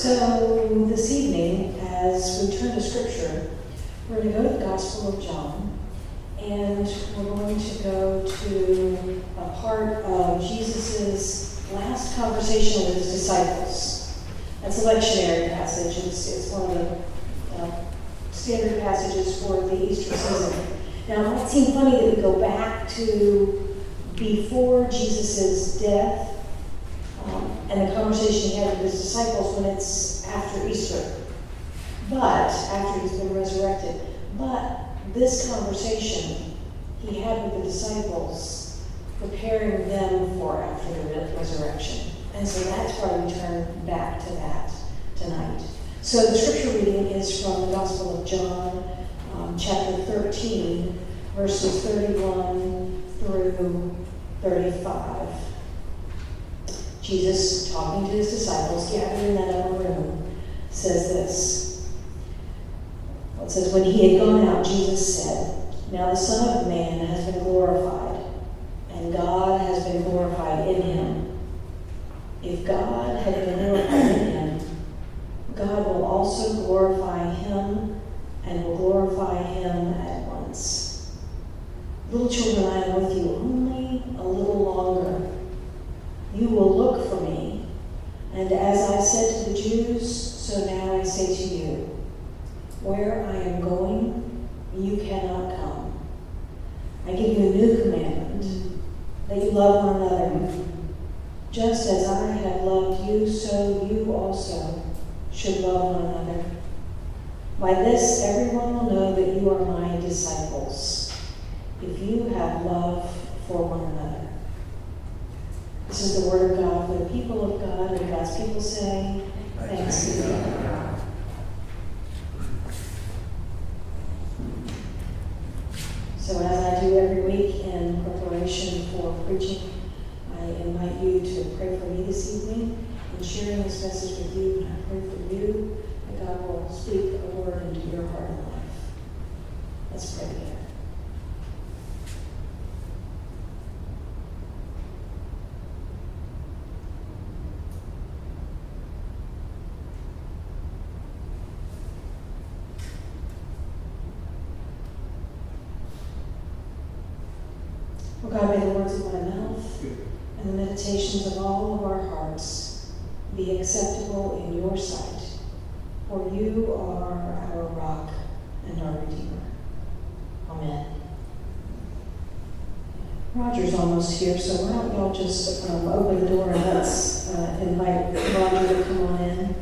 So this evening, as we turn to Scripture, we're going to go to the Gospel of John, and we're going to go to a part of Jesus' last conversation with his disciples. That's a lectionary passage. It's one of the standard passages for the Easter season. Now, it might seem funny that we go back to before Jesus' death and the conversation he had with his disciples when it's after Easter, but after he's been resurrected. But this conversation he had with the disciples, preparing them for after the resurrection. And so that's why we turn back to that tonight. So the scripture reading is from the Gospel of John, chapter 13, verses 31 through 35. Jesus, talking to his disciples, gathered in that upper room, says this. It says, when he had gone out, Jesus said, now the Son of Man has been glorified, and God has been glorified in him. If God had been glorified in him, God will also glorify him and will glorify him at once. Little children, I am with you only a little longer. You will look for me, and as I said to the Jews, so now I say to you, where I am going, you cannot come. I give you a new commandment, that you love one another. Just as I have loved you, so you also should love one another. By this, everyone will know that you are my disciples, if you have love for one another. This is the word of God for the people of God, and God's people say, thanks be to God. So as I do every week in preparation for preaching, I invite you to pray for me this evening in sharing this message with you, and I pray for you that God will speak a word into your heart and life. Let's pray together. Oh God, may the words of my mouth and the meditations of all of our hearts be acceptable in your sight, for you are our rock and our Redeemer. Amen. Roger's almost here, so why don't y'all just open the door and let's invite Roger to come on in.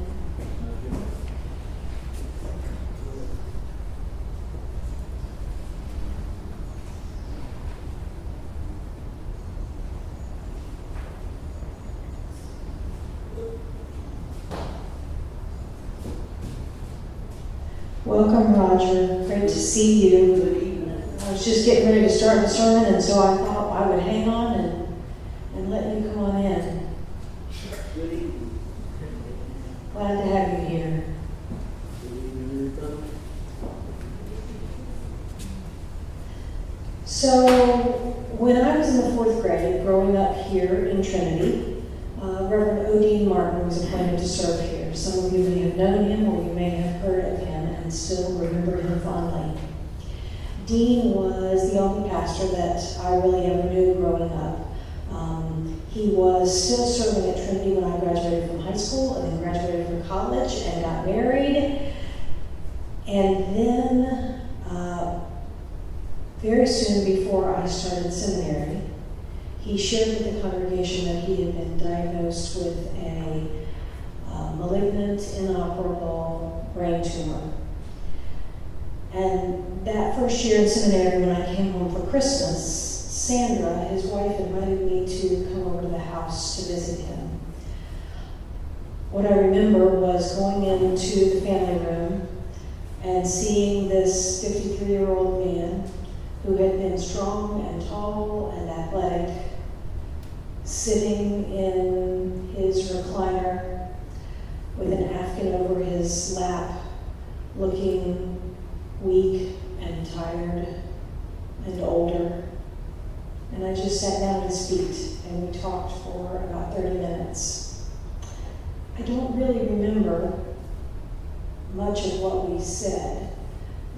Welcome, Roger. Great to see you. I was just getting ready to start the sermon, and so I thought I would hang on and let you come on in. Glad to have you here. So, when I was in the 4th grade, growing up here in Trinity, Reverend Odine Martin was appointed to serve here. Some of you may have known him, or you may have heard of him and still remember him fondly. Dean was the only pastor that I really ever knew growing up. He was still serving at Trinity when I graduated from high school, and then graduated from college and got married. And then, very soon before I started seminary, he shared with the congregation that he had been diagnosed with a malignant, inoperable brain tumor. And that first year in seminary, when I came home for Christmas, Sandra, his wife, invited me to come over to the house to visit him. What I remember was going into the family room and seeing this 53-year-old man who had been strong and tall and athletic, sitting in his recliner with an napkin over his lap, looking weak and tired and older. And I just sat down at his feet and we talked for about 30 minutes. I don't really remember much of what we said,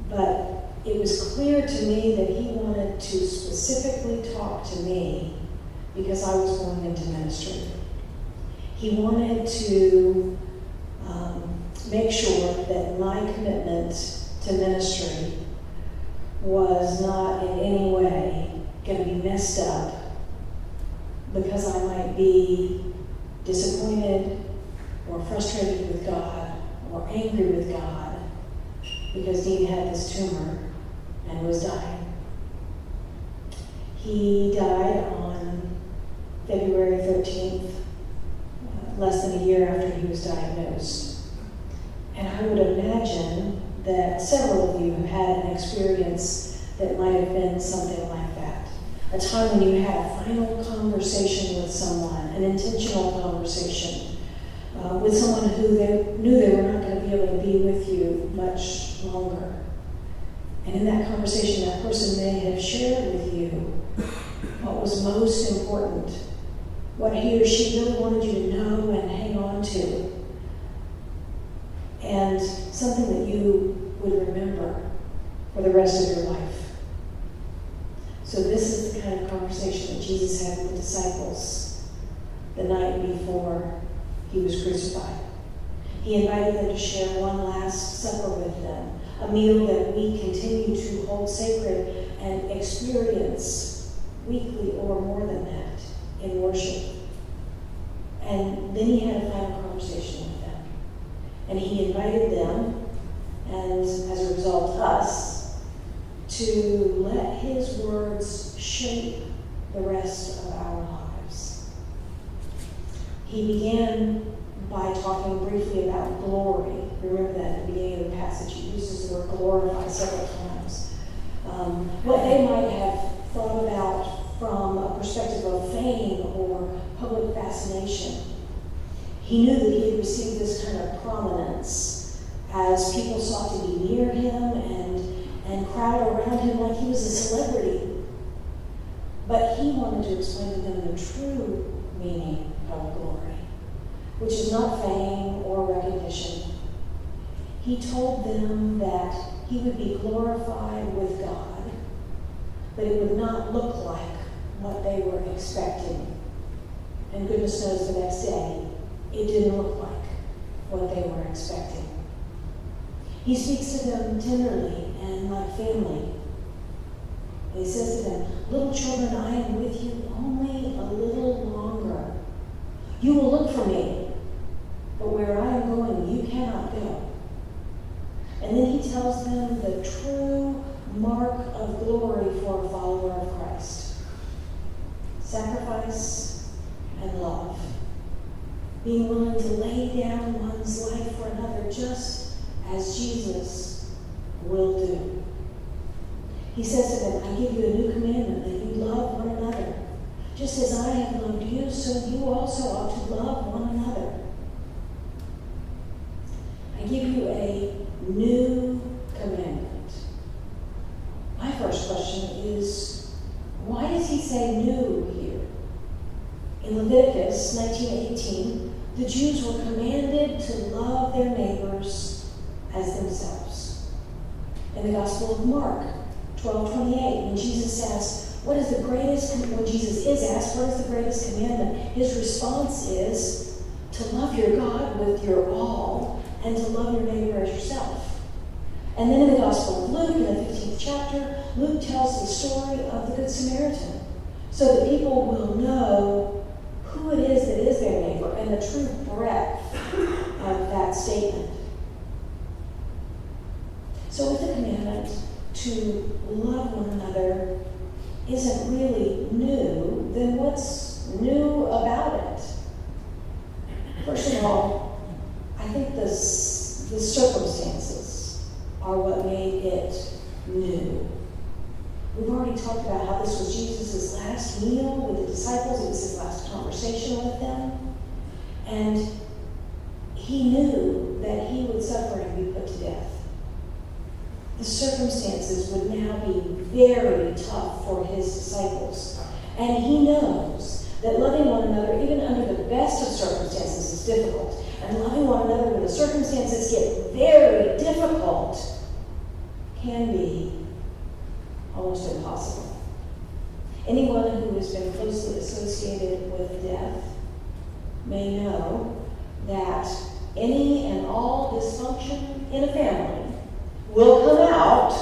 but it was clear to me that he wanted to specifically talk to me because I was going into ministry. He wanted to make sure that my commitment to ministry was not in any way going to be messed up because I might be disappointed or frustrated with God or angry with God because Dean had this tumor and was dying. He died on February 13th, less than a year after he was diagnosed. And I would imagine that several of you have had an experience that might have been something like that. A time when you had a final conversation with someone, an intentional conversation, with someone who they knew they were not going to be able to be with you much longer. And in that conversation, that person may have shared with you what was most important, what he or she really wanted you to know and hang on to, and something that you would remember for the rest of your life. So this is the kind of conversation that Jesus had with the disciples the night before he was crucified. He invited them to share one last supper with them, a meal that we continue to hold sacred and experience weekly or more than that in worship. And then he had a final conversation with them. And he invited them, and as a result us, to let his words shape the rest of our lives. He began by talking briefly about glory. Remember that at the beginning of the passage, he uses the word glorify several times. What they might have thought about from a perspective of fame or public fascination. He knew that he had received this kind of prominence as people sought to be near him and crowd around him like he was a celebrity. But he wanted to explain to them the true meaning of glory, which is not fame or recognition. He told them that he would be glorified with God, but it would not look like what they were expecting. And goodness knows the next day, it didn't look like what they were expecting. He speaks to them tenderly and like family. And he says to them, "Little children, I am with you only a little longer. You will look for me, but where I am going, you cannot go." And then he tells them the true mark of glory for a follower of Christ: sacrifice and love. Being willing to lay down one's life for another, just as Jesus will do. He says to them, "I give you a new commandment, that you love one another. Just as I have loved you, so you also ought to love one another. I give you a new commandment." My first question is, why does he say new here? In Leviticus 19:18, the Jews were commanded to love their neighbors as themselves. In the Gospel of Mark 12:28, when Jesus is asked, what is the greatest commandment? His response is to love your God with your all and to love your neighbor as yourself. And then in the Gospel of Luke, in the 15th chapter, Luke tells the story of the Good Samaritan so that people will know who it is that is their neighbor and the true breadth of that statement. So if the commandment to love one another isn't really new, then what's new about it? First of all, I think the circumstances are what made it new. We've already talked about how this was Jesus' last meal with the disciples. It was his last conversation with them. And he knew that he would suffer and be put to death. The circumstances would now be very tough for his disciples. And he knows that loving one another, even under the best of circumstances, is difficult. and loving one another when the circumstances get very difficult can be almost impossible. Anyone who has been closely associated with death may know that any and all dysfunction in a family will come out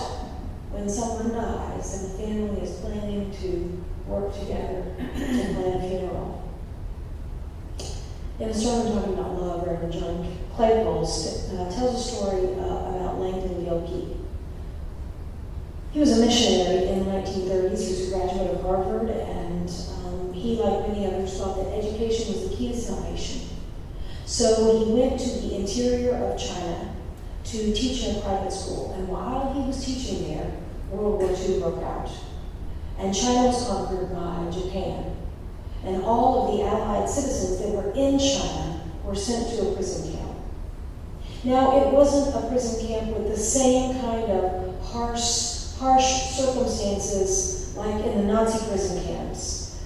when someone dies and the family is planning to work together to plan a funeral. In a sermon talking about love, Reverend John Claypool tells a story about Langdon Gilkey. He was a missionary in the 1930s. He was a graduate of Harvard, and he, like many others, thought that education was the key to salvation. So he went to the interior of China to teach in a private school. And while he was teaching there, World War II broke out. And China was conquered by Japan. And all of the Allied citizens that were in China were sent to a prison camp. Now, it wasn't a prison camp with the same kind of harsh circumstances like in the Nazi prison camps.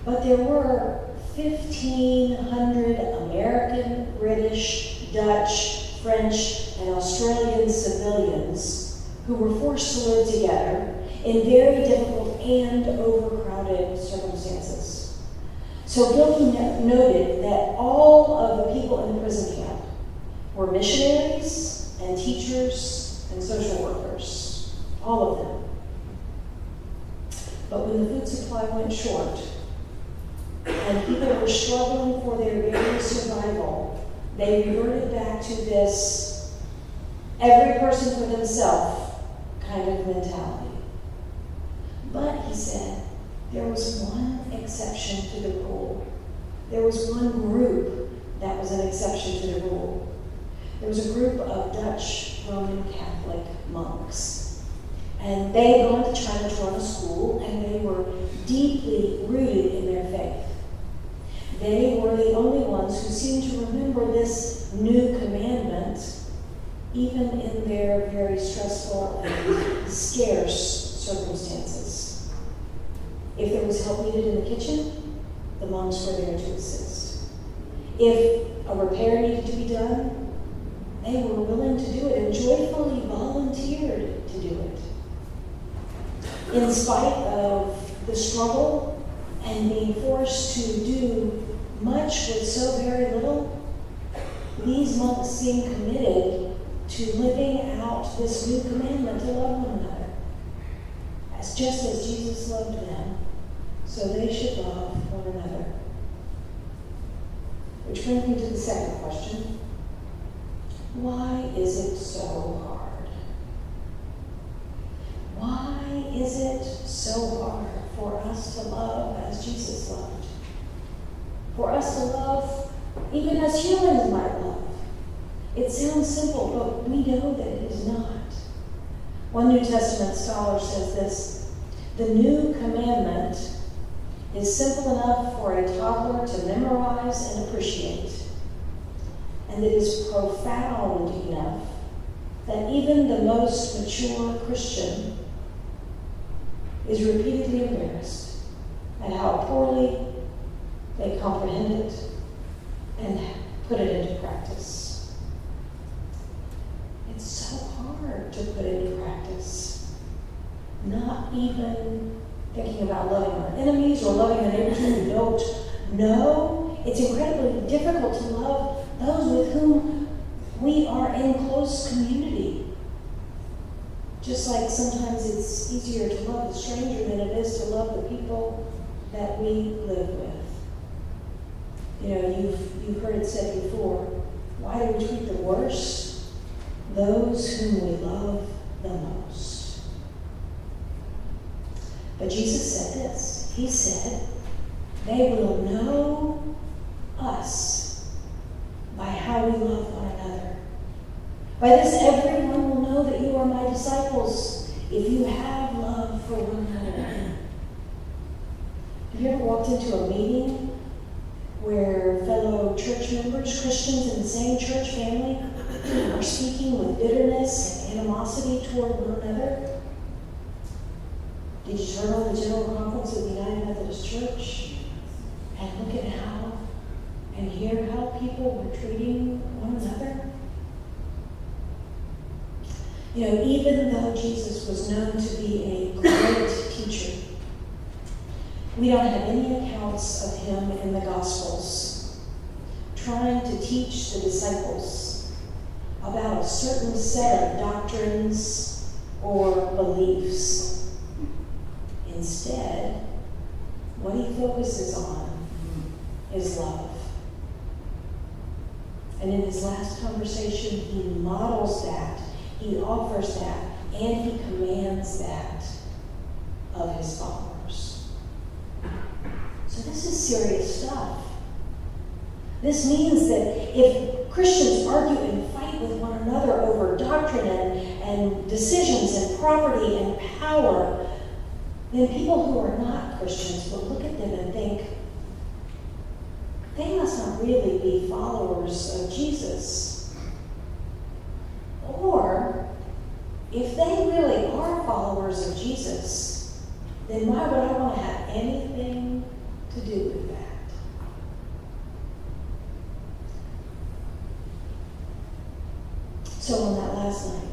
But there were 1,500 American, British, Dutch, French, and Australian civilians who were forced to live together in very difficult and overcrowded circumstances. So Gilkey noted that all of the people in the prison camp were missionaries and teachers and social workers, all of them. But when the food supply went short and people were struggling for their very survival, they reverted back to this every person for themselves kind of mentality. But, he said, there was one exception to the rule. There was one group that was an exception to the rule. There was a group of Dutch Roman Catholic monks. And they had gone to China to run a school, and they were deeply rooted in their faith. They were the only ones who seemed to remember this new commandment, even in their very stressful and scarce circumstances. If there was help needed in the kitchen, the monks were there to assist. If a repair needed to be done, they were willing to do it and joyfully volunteered to do it. In spite of the struggle and being forced to do much with so very little, these monks seemed committed to living out this new commandment to love one another. Just as Jesus loved them, so they should love one another. Which brings me to the second question. Why is it so hard? Why is it so hard for us to love as Jesus loved? For us to love even as humans might love. It sounds simple, but we know that it is not. One New Testament scholar says this: the new commandment is simple enough for a toddler to memorize and appreciate, and it is profound enough that even the most mature Christian is repeatedly embarrassed at how poorly they comprehend it and put it into practice. It's so hard to put into practice. Not even thinking about loving our enemies or loving the neighbors who we don't know. It's incredibly difficult to love those with whom we are in close community. Just like sometimes it's easier to love the stranger than it is to love the people that we live with. You know, you've heard it said before, why do we treat the worst? Those whom we love the most. But Jesus said this. He said, they will know us by how we love one another. By this, everyone will know that you are my disciples if you have love for one another. Have you ever walked into a meeting where fellow church members, Christians in the same church family, are speaking with bitterness and animosity toward one another? Did you turn on the General Conference of the United Methodist Church and look at how and hear how people were treating one another? You know, even though Jesus was known to be a great teacher, we don't have any accounts of him in the Gospels trying to teach the disciples about a certain set of doctrines or beliefs. Instead, what he focuses on is love. And in his last conversation, he models that, he offers that, and he commands that of his followers. So this is serious stuff. This means that if Christians argue and fight with one another over doctrine and decisions and property and power, then people who are not Christians will look at them and think, they must not really be followers of Jesus. Or, if they really are followers of Jesus, then why would I want to have anything to do with that? So on that last night,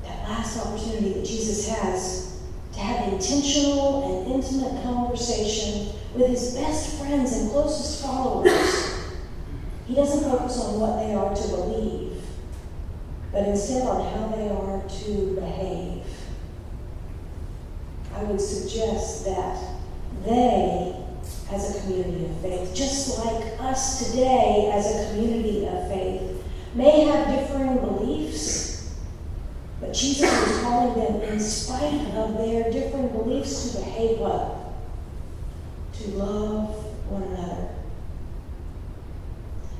that last opportunity that Jesus has to have intentional and intimate conversation with his best friends and closest followers, he doesn't focus on what they are to believe, but instead on how they are to behave. I would suggest that they, as a community of faith, just like us today as a community of faith, may have differing beliefs, but Jesus is calling them, in spite of their different beliefs, to behave well, to love one another.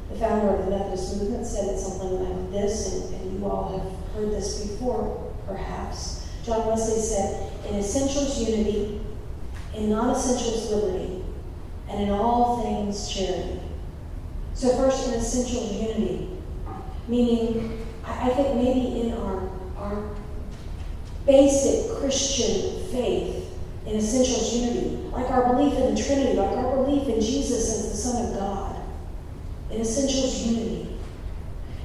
The founder of the Methodist movement said it something like this, and you all have heard this before, perhaps. John Wesley said, in essentials unity, in non-essentials liberty, and in all things charity. So first, in essentials unity, meaning, I think maybe in our basic Christian faith, in essentials unity, like our belief in the Trinity, like our belief in Jesus as the Son of God, in essentials unity.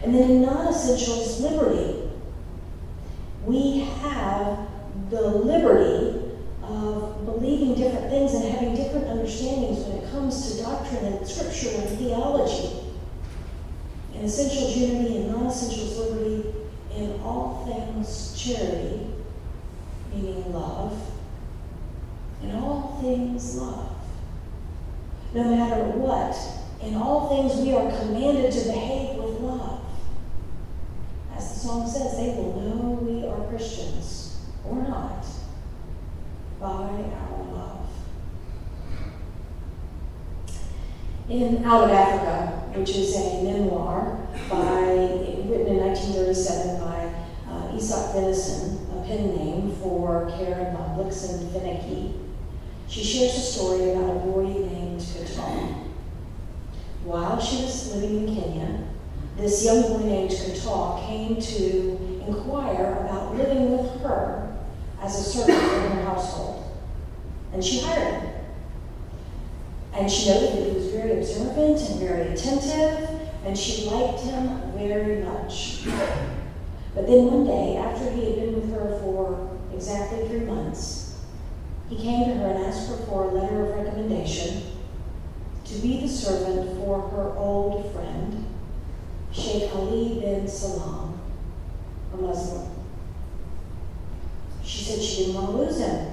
And then in non-essentials liberty, we have the liberty of believing different things and having different understandings when it comes to doctrine and scripture and theology. In essentials unity and non-essentials liberty, in all things charity, meaning love, in all things love. No matter what, in all things we are commanded to behave with love. As the song says, they will know we are Christians, or not, by our love. In Out of Africa, which is a memoir written in 1937 by Aesop Denison, a pen name for Karen von Blixen Finicky, she shares a story about a boy named Katal. While she was living in Kenya, this young boy named Katal came to inquire about living with her as a servant in her household. And she hired him. And she noted that he was very observant and very attentive, and she liked him very much. But then one day, after he had been with her for exactly 3 months, he came to her and asked her for a letter of recommendation to be the servant for her old friend, Sheikh Ali bin Salam, a Muslim. She said she didn't want to lose him.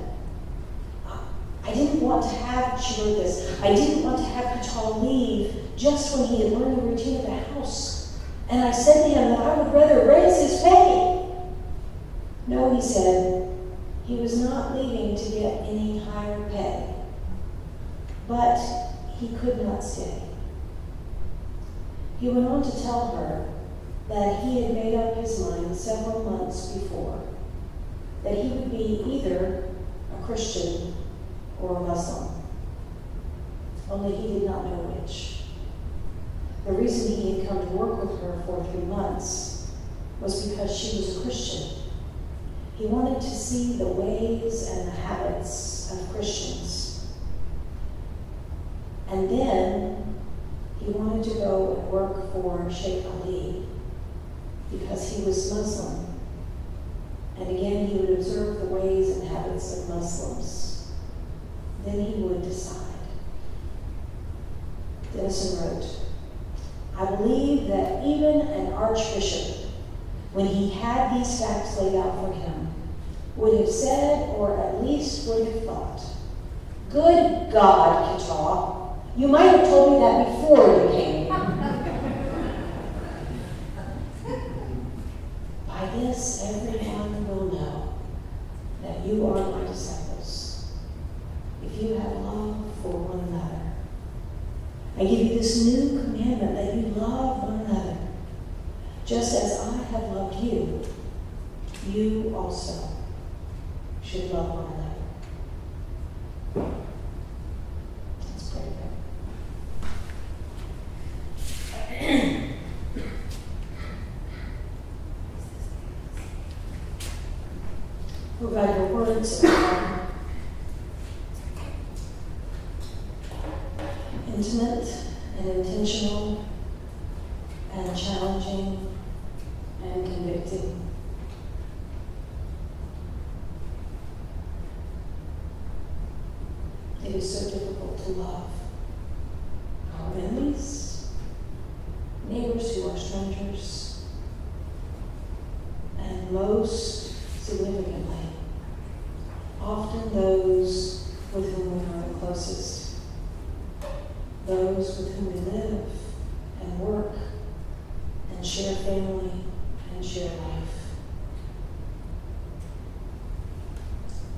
I didn't want to have, she wrote this, I didn't want to have Katal leave just when he had learned the routine of the house. And I said to him that I would rather raise his pay. No, he said, he was not leaving to get any higher pay. But he could not stay. He went on to tell her that he had made up his mind several months before that he would be either a Christian or a Muslim. Only he did not know which. The reason he had come to work with her for 3 months was because she was a Christian. He wanted to see the ways and the habits of Christians. And then he he wanted to go and work for Sheikh Ali because he was Muslim. And again, he would observe the ways and habits of Muslims. Then he would decide. Denison wrote, I believe that even an archbishop, when he had these facts laid out for him, would have said, or at least would have thought, good God, Kataw, you might have told me that before you came here. By this, everyone will know that you are my disciples, if you have love for one another. I give you this new commandment, that you love one another. Just as I have loved you, you also should love one another. Let's pray. Oh God, your words are intimate and intentional and challenging and convicting. It is so difficult to love our enemies, neighbors who are strangers, and most significantly, often those with whom we are the closest, those with whom we live and work and share family and share life.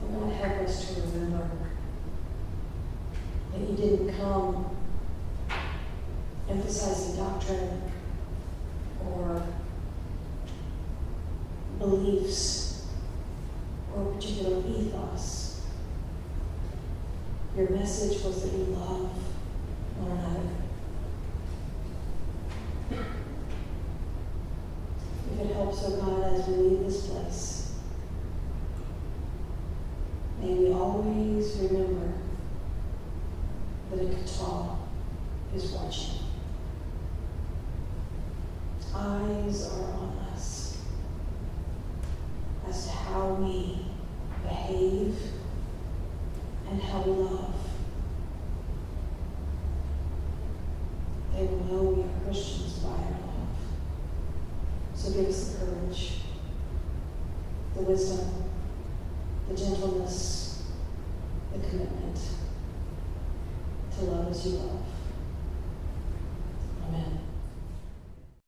Oh God, help us to remember that you didn't come emphasizing doctrine or beliefs or a particular ethos. Your message was that you love one another. If it helps, oh God, as we leave this place, may we always remember that a Kataw is watching. Eyes are on us as to how we behave and how we love. They will know we are Christians by our love. So give us the courage, the wisdom, the gentleness, the commitment to love as you love.